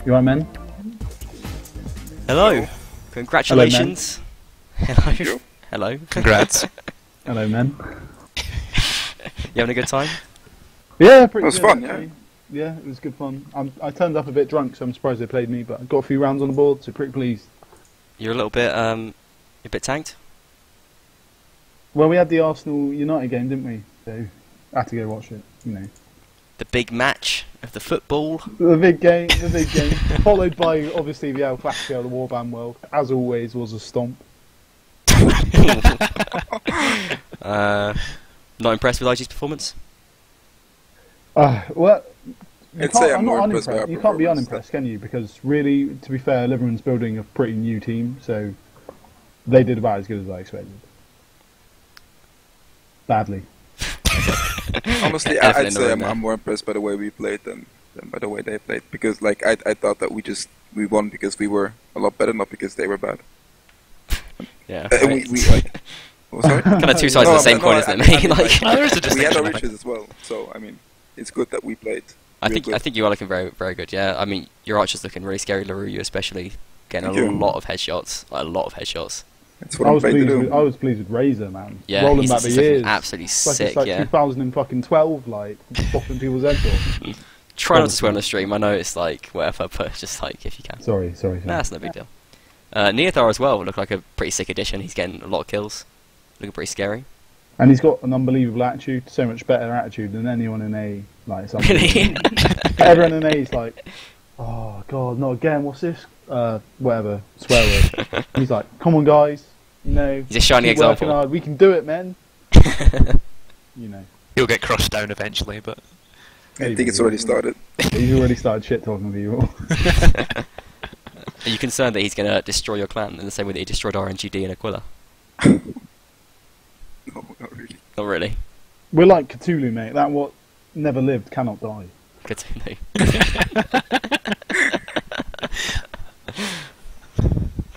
You alright, men? Hello. Congratulations. Hello. Hello. Congrats. Hello, men. You having a good time? Yeah, pretty It was good. fun, actually. Yeah, it was good fun. I turned up a bit drunk, so I'm surprised they played me, but I got a few rounds on the board, so pretty pleased. You're a bit tanked? Well, we had the Arsenal United game, didn't we? So I had to go watch it, you know. The big match of the football. The big game, followed by obviously the El Clasico, the Warband world. As always, was a stomp. Not impressed with IG's performance? Well, I'd say I'm not more impressed by unimpressed. our You can't be performance. unimpressed, can you? Because really, to be fair, Liverpool's building a pretty new team, so they did about as good as I expected. Badly. Honestly, Elephant I'd in the say room there. I'm more impressed by the way we played than by the way they played. Because like I thought that we won because we were a lot better, not because they were bad. Yeah. We like. Oh, sorry. Kind of two sides of the same coin, isn't it, mate? Like, like, there is a we had distinction, our I think. riches as well. So I mean, it's good that we played. I real good. think you are looking very, very good. Yeah. I mean, your archer's looking really scary. LaRue, you especially getting Thank a you. lot of headshots. Like, a lot of headshots. That's what I I'm was trying to pleased. do. With, I was pleased with Razor, man. Yeah, Rolling he's back the looking years. absolutely It's like, sick. it's like Yeah. 2012, like bopping people's heads off. Try not to swear on the stream. I know it's like whatever, but just like if you can. Sorry. Nah, that's no big deal. Neothar as well looked like a pretty sick addition. He's getting a lot of kills. Looking pretty scary. And he's got an unbelievable attitude, so much better attitude than anyone in A. Like, it's Really? everyone in A is like, oh god, not again. What's this? Whatever, swear word. He's like, come on, guys. You know, He's a shining keep working example. hard. We can do it, man. You know. He'll get crushed down eventually, but I think it's already started. He's already started shit talking people. Are you concerned that he's going to destroy your clan in the same way that he destroyed RNGD and Aquila? No, not really. Not really. We're like Cthulhu, mate. That what never lived cannot die. Good to know.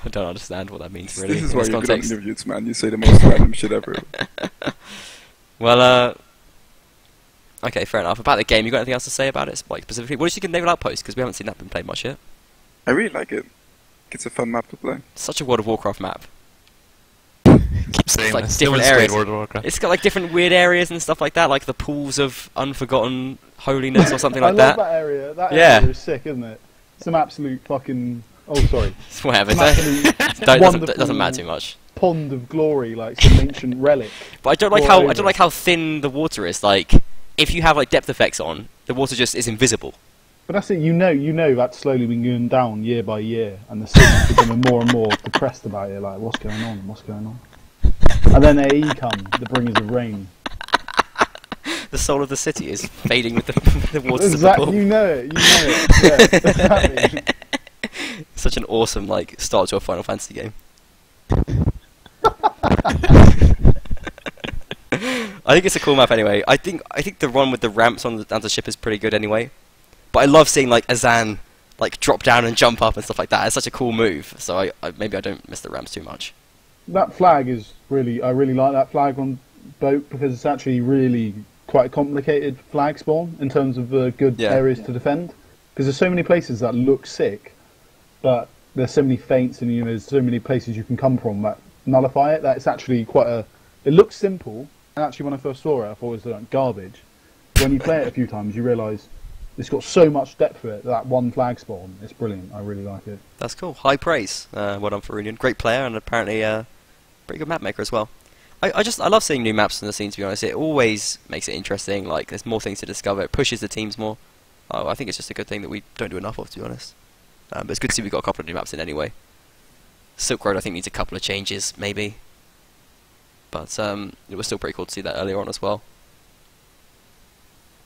I don't understand what that means really. This is in why this you're good at context. interviews, man. You say the most random shit ever. Well, okay, fair enough. About the game, you got anything else to say about it, like specifically? What did you think of Naval Outpost? Because we haven't seen that been played much yet. I really like it. It's a fun map to play. Such a World of Warcraft map. keep saying like this. different No one's played areas. World of Warcraft. It's got like different weird areas and stuff like that, like the pools of unforgotten holiness or something like I that. love that area. That Yeah. area is sick, isn't it? Some absolute fucking. Oh, sorry. Whatever. Some absolute Doesn't wonderful matter too much. pond of glory, like some ancient relic. But I don't like Or how over. how thin the water is. Like, if you have like depth effects on, the water just is invisible. But that's it. You know that's slowly been going down year by year, and the city's becoming more and more depressed about it. Like, what's going on? What's going on? And then AE come, the bringers of rain. The soul of the city is fading with the, the waters Exactly. of the You pool. know it. Yeah, exactly. Such an awesome like start to a Final Fantasy game. I think it's a cool map anyway. I think the run with the ramps on the ship is pretty good anyway. But I love seeing like Azan like drop down and jump up and stuff like that. It's such a cool move. So maybe I don't miss the ramps too much. That flag is really. I really like that flag on boat because it's actually really quite a complicated flag spawn in terms of good Yeah. areas to defend. Because there's so many places that look sick, but there's so many feints and there's so many places you can come from that nullify it. That it's actually quite a. It looks simple, and actually when I first saw it, I thought it was like garbage. When you play it a few times, you realise it's got so much depth to it. That one flag spawn, it's brilliant. I really like it. That's cool. High praise. Well done for Union. Great player and apparently pretty good map maker as well. I love seeing new maps in the scene, to be honest. It always makes it interesting. Like there's more things to discover. It pushes the teams more. I think it's just a good thing that we don't do enough of, to be honest. But it's good to see we've got a couple of new maps in anyway. Silk Road I think needs a couple of changes, maybe. But it was still pretty cool to see that earlier on as well.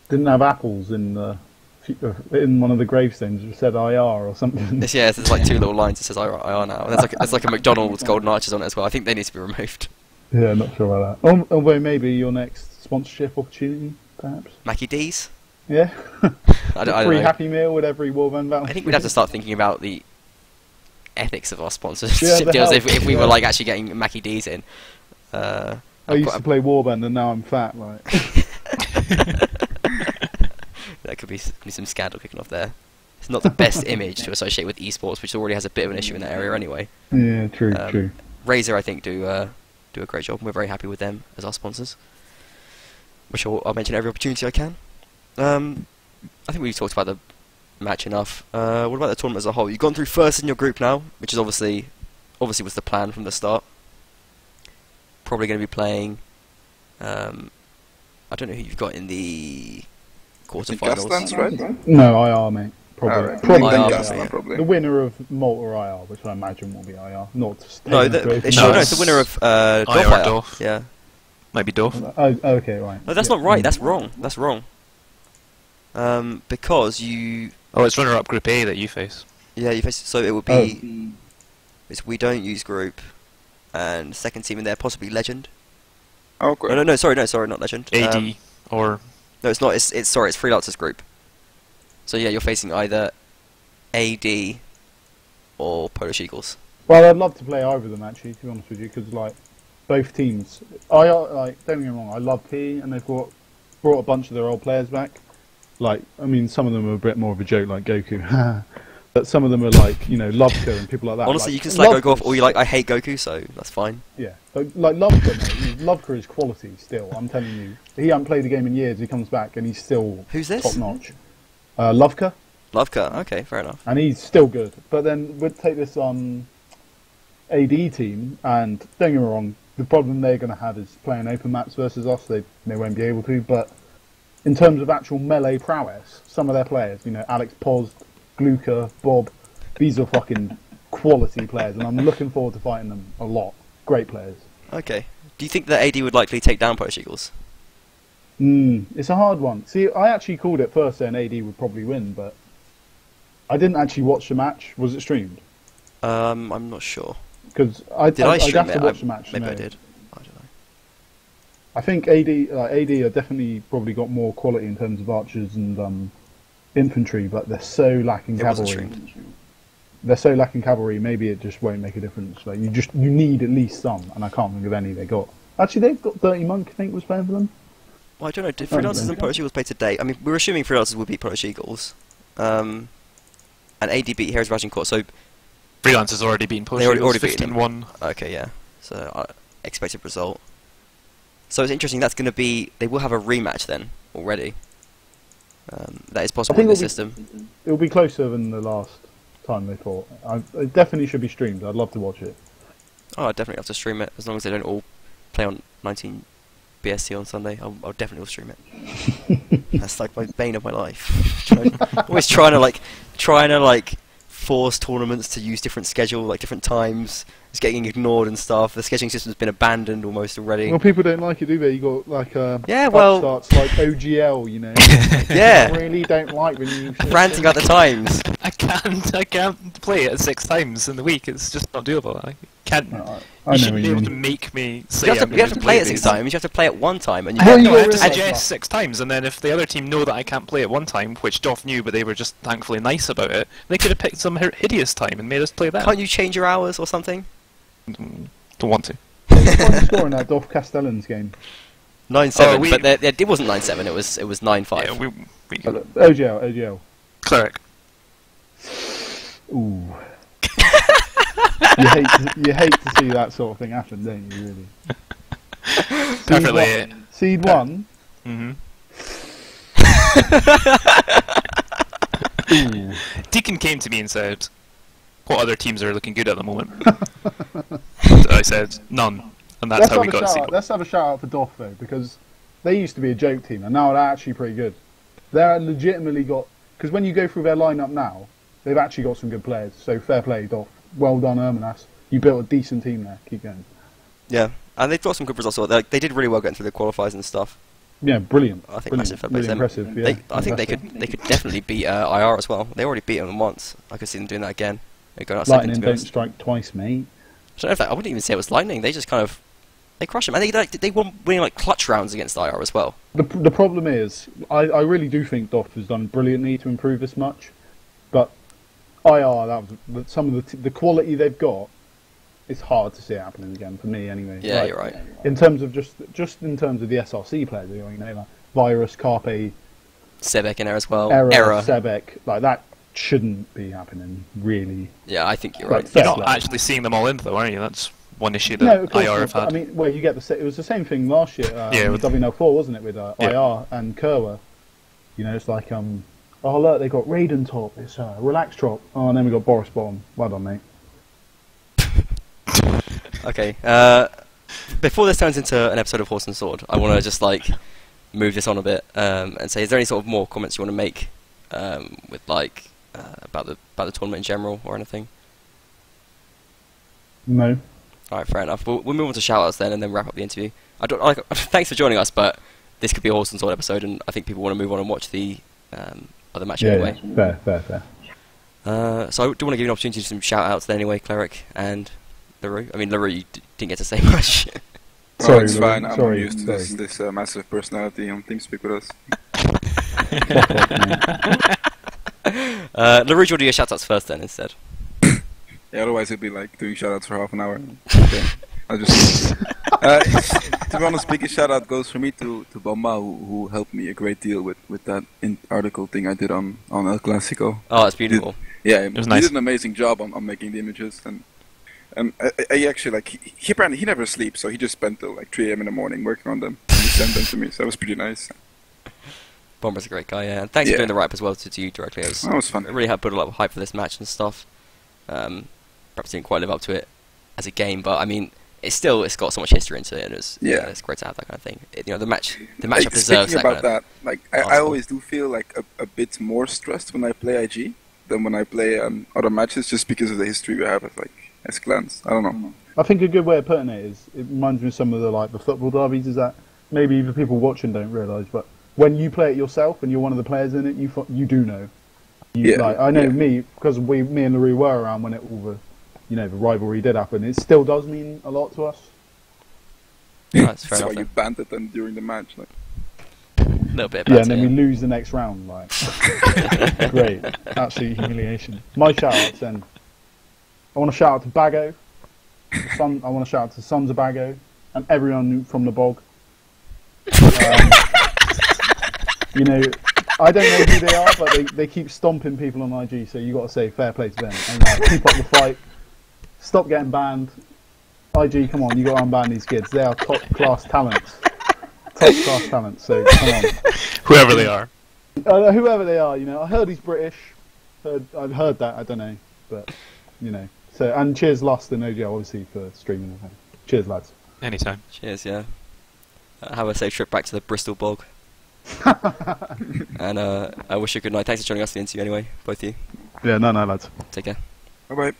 Didn't have apples in one of the gravestones. It said IR or something. Yeah, there's like two little lines that says IR now. And there's like a McDonald's golden arches on it as well. I think they need to be removed. Yeah, not sure about that. Although maybe your next sponsorship opportunity, perhaps. Mackie D's? Yeah. I don't Free know. Happy Meal with every Warband battle. I think we'd have to start thinking about the ethics of our sponsorship the deals health, if we were yeah. like actually getting Mackie D's in. I used to play Warband and now I'm fat, right? There could be some scandal kicking off there. it's not the best image to associate with esports, which already has a bit of an issue in that area anyway. Yeah, true, true. Razer, I think, do a great job, and we're very happy with them as our sponsors, which I'll mention every opportunity I can. I think we've talked about the match enough. What about the tournament as a whole? You've gone through first in your group now, which is obviously was the plan from the start. Probably going to be playing. I don't know who you've got in the quarterfinals. Gaslands, right? No, IR, mate. Probably. Right. Probably, IR, IR. Gasland, probably. The winner of Malta IR, which I imagine will be IR. Not No, it's the winner of Dorf IR. Dorf. Yeah. Might be Dorf. Oh, okay, right. No, that's not right. That's wrong. That's wrong. Because you. Oh, it's runner-up Group A that you face. Yeah, you face. So it would be. It's we don't use group, and second team in there possibly Legend. Oh, okay. No, sorry, not Legend. AD or No, it's not. It's Freelancers group. So yeah, you're facing either AD or Polish Eagles. Well, I'd love to play either of them, actually, to be honest with you, because, like, both teams... don't get me wrong, I love P, and they've brought a bunch of their old players back. Like, I mean, some of them are a bit more of a joke, like Goku. But some of them are like, you know, Lovka and people like that. Honestly, like, you can slag Goku off, or you like, I hate Goku, so that's fine. Yeah, but, like Lovka, mate, Lovka is quality still, I'm telling you. He hasn't played a game in years, he comes back, and he's still Who's this? top-notch. Lovka. Lovka, okay, fair enough. And he's still good. But then we'd take this AD team, and don't get me wrong, the problem they're going to have is playing open maps versus us. They won't be able to. But in terms of actual melee prowess, some of their players, you know, Alex Poz, Gluka, Bob, these are fucking quality players, and I'm looking forward to fighting them a lot. Great players. Okay. Do you think that AD would likely take down Polish Eagles? It's a hard one. See, I actually called it first saying AD would probably win, but I didn't actually watch the match. Was it streamed? I'm not sure. Because I stream I'd have it? to watch the match. Maybe no. I did. I don't know. I think AD are definitely probably got more quality in terms of archers and infantry, but they're so lacking It wasn't cavalry. streamed. They're so lacking cavalry. Maybe it just won't make a difference. Like you need at least some, and I can't think of any they got. Actually, they've got Dirty Monk. I think was playing for them. Well, I don't know. Did Freelancers and Polish Eagles play today? I mean, we're assuming Freelancers would beat Polish Eagles. And AD beat Heroes Rising Court, so... Freelancers already beaten Polish They Eagles, already beaten 15-1. Okay, yeah. So, expected result. So it's interesting, that's going to be... They will have a rematch then, already. That is possible in the system. It'll be closer than the last time they fought. It definitely should be streamed. I'd love to watch it. Oh, I'd definitely have to stream it, as long as they don't all play on 19 BST on Sunday. I'll definitely will stream it. That's like my bane of my life. Always trying to force tournaments to use different schedule, like different times. It's getting ignored and stuff. The scheduling system's been abandoned almost already. Well, people don't like it, do they? You got like upstarts like OGL, you know. Yeah. I really don't like when you ranting about the times. I can't play it 6 times in the week. It's just not doable. I can't. I You know shouldn't what be you able to mean. make me say You have to play it 6 these. times. You have to play it 1 time, and you Well, have you No, I have to realise suggest that. 6 times, and then if the other team know that I can't play it 1 time, which Doff knew, but they were just thankfully nice about it, they could have picked some hideous time and made us play that. Can't you change your hours or something? Don't want to. Final score in that Dolph Castellans game. 9-7, Oh, but it wasn't 9-7. It was 9-5. Yeah, we OGL. cleric. Ooh. you hate to see that sort of thing happen, don't you? Really. Perfectly. Seed 1. Mm-hmm. Ooh. Deacon came to me and said, "What other teams are looking good at the moment?" And I said, "None," and that's how we got seed 1. Let's have a shout out for Doff though, because they used to be a joke team, and now they're actually pretty good. They're legitimately got, because when you go through their lineup now, they've actually got some good players. So fair play, Doff. Well done, Erminas. You built a decent team there. Keep going. Yeah, and they've got some good results. They did really well getting through the qualifiers and stuff. Yeah, brilliant. I think brilliant. massive fair play Really to them. impressive. Yeah, I think they could definitely beat IR as well. They already beat them once. I could see them doing that again. They're going out second, Lightning to be don't honest. strike twice, mate. I wouldn't even say it was Lightning. They just kind of crushed them. And they won winning like clutch rounds against IR as well. The problem is, I really do think Doff has done brilliantly to improve this much, but IR, some of the quality they've got, it's hard to see it happening again for me anyway. Yeah, Like, you're right. In terms of just in terms of the SRC players, you know, like Virus, Carpe, Sebek in there as well. Error, Error. Sebek, like that shouldn't be happening, really. Yeah, I think you're Like, right. You're fair not play. actually seeing them all in, though, are you? That's one issue No, that of course IR not. have had. I mean, well, you get it was the same thing last year. Yeah, with with- WNL4, wasn't it, with Yeah. IR and Kerwa? You know, it's like, oh look, they got Raiden top. It's Relax drop. Oh, and then we got Boris bottom. Well done, mate. Okay. Before this turns into an episode of Horse and Sword, I want to just like move this on a bit and say, is there any sort of more comments you want to make with like about the tournament in general or anything? No. All right, fair enough. We'll move on to shoutouts then, and then wrap up the interview. I don't like. Thanks for joining us, but this could be a Horse and Sword episode, and I think people want to move on and watch the other match Yeah, anyway. yeah. Fair. So I do want to give you an opportunity to do some shoutouts then anyway, Cleric and LaRue. I mean, LaRue, you didn't get to say much. Sorry, it's Louis, fine. I'm sorry, used to sorry. this massive personality on TeamSpeak with us. Fuck off, mate. LaRue, do you want to do your shoutouts first then instead? Yeah, otherwise it'd be like doing shoutouts for half an hour. Okay. I'll just. To be honest, biggest shout out goes for me to Bomba, who helped me a great deal with that article thing I did on El Clasico. Oh, that's beautiful. Yeah, he was nice. did an amazing job on making the images, and I actually like he apparently he never sleeps, so he just spent till like 3 a.m. in the morning working on them. And he sent them to me, so that was pretty nice. Bomber's a great guy, yeah. And thanks for Yeah. doing the write-up as well to you directly. That was fun. It really helped put a lot of hype for this match and stuff. Perhaps didn't quite live up to it as a game, but I mean, it's got so much history into it, and it's great to have that kind of thing. The matchup Like, deserves speaking that about kind of. that, like I article. always do feel like a bit more stressed when I play IG than when I play other matches, just because of the history we have as clans. I don't know. I think a good way of putting it is, it reminds me of some of the football derbies, is that maybe even people watching don't realise, but when you play it yourself and you're one of the players in it, you do know. I know me, because me and LaRue were around when the rivalry did happen. It still does mean a lot to us. That's fair That's why enough. you banned it then during the match. Like. A little bit. Yeah, and then we lose the next round. Like, great, absolute humiliation. My shout-outs then. I want to shout out to Bago. I want to shout out to Sons of Bago and everyone from the bog. I don't know who they are, but they keep stomping people on IG. So you got to say fair play to them. And keep up the fight. Stop getting banned. IG, come on, you got to unban these kids. They are top class talents. So come on. Whoever they are. Whoever they are, I heard he's British. I've heard that. I don't know, but So and cheers, Lust and OGL obviously for streaming. Cheers, lads. Anytime. Cheers, yeah. Have a safe trip back to the Bristol bog. And I wish you a good night. Thanks for joining us for the interview anyway, both of you. Yeah, no, lads. Take care. Bye bye.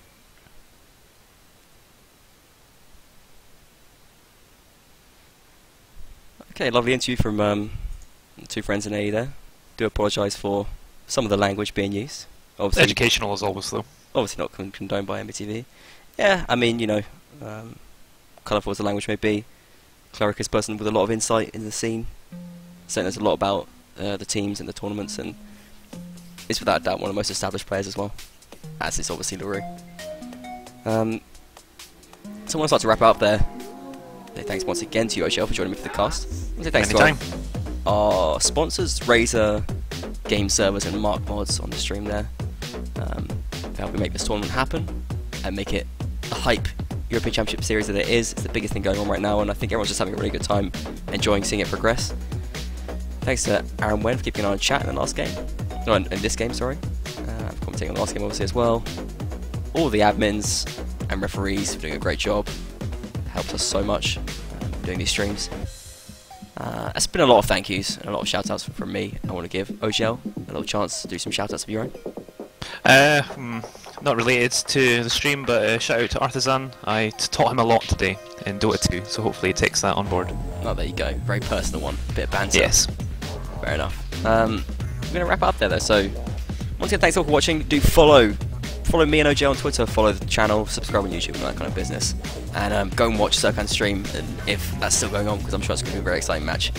Okay, lovely interview from two friends in AE there. Do apologise for some of the language being used. Obviously, Educational as always, though. obviously not condoned by MBTV. Yeah, I mean, colourful as the language may be, Cleric is a person with a lot of insight in the scene. Saying there's a lot about the teams and the tournaments, and is without doubt one of the most established players as well. As is obviously LaRue. So once I'd like to wrap up there. Say thanks once again to you, OGL, for joining me for the cast. And say thanks Anytime. to our sponsors, Razer, Game Servers, and Mark Mods on the stream there. For helping make this tournament happen and make it the hype European Championship Series that it is. It's the biggest thing going on right now, and I think everyone's just having a really good time enjoying seeing it progress. Thanks to Aaron Wen for keeping an eye on chat in the last game. No, in this game, sorry. For commentating on the last game, obviously, as well. All the admins and referees for doing a great job. Helps us so much doing these streams. It's been a lot of thank yous and a lot of shout outs from me. I want to give OGL a little chance to do some shout outs of your own. Not related to the stream, but shout out to Artisan. I taught him a lot today in Dota 2, so hopefully he takes that on board. Oh, there you go. Very personal one. A bit of banter. Yes. Fair enough. I'm going to wrap up there though, so once again, thanks all for watching. Do follow me and OJ on Twitter, follow the channel, subscribe on YouTube and that kind of business. And go and watch Serkan's stream, and if that's still going on, because I'm sure it's going to be a very exciting match.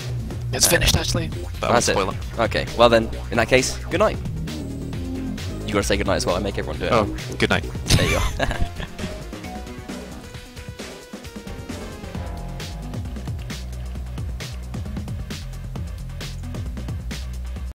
It's finished actually, but I won't That's it. spoil it. Okay, well then, in that case, good night. You got to say good night as well, I make everyone do it. Oh, good night. There you go.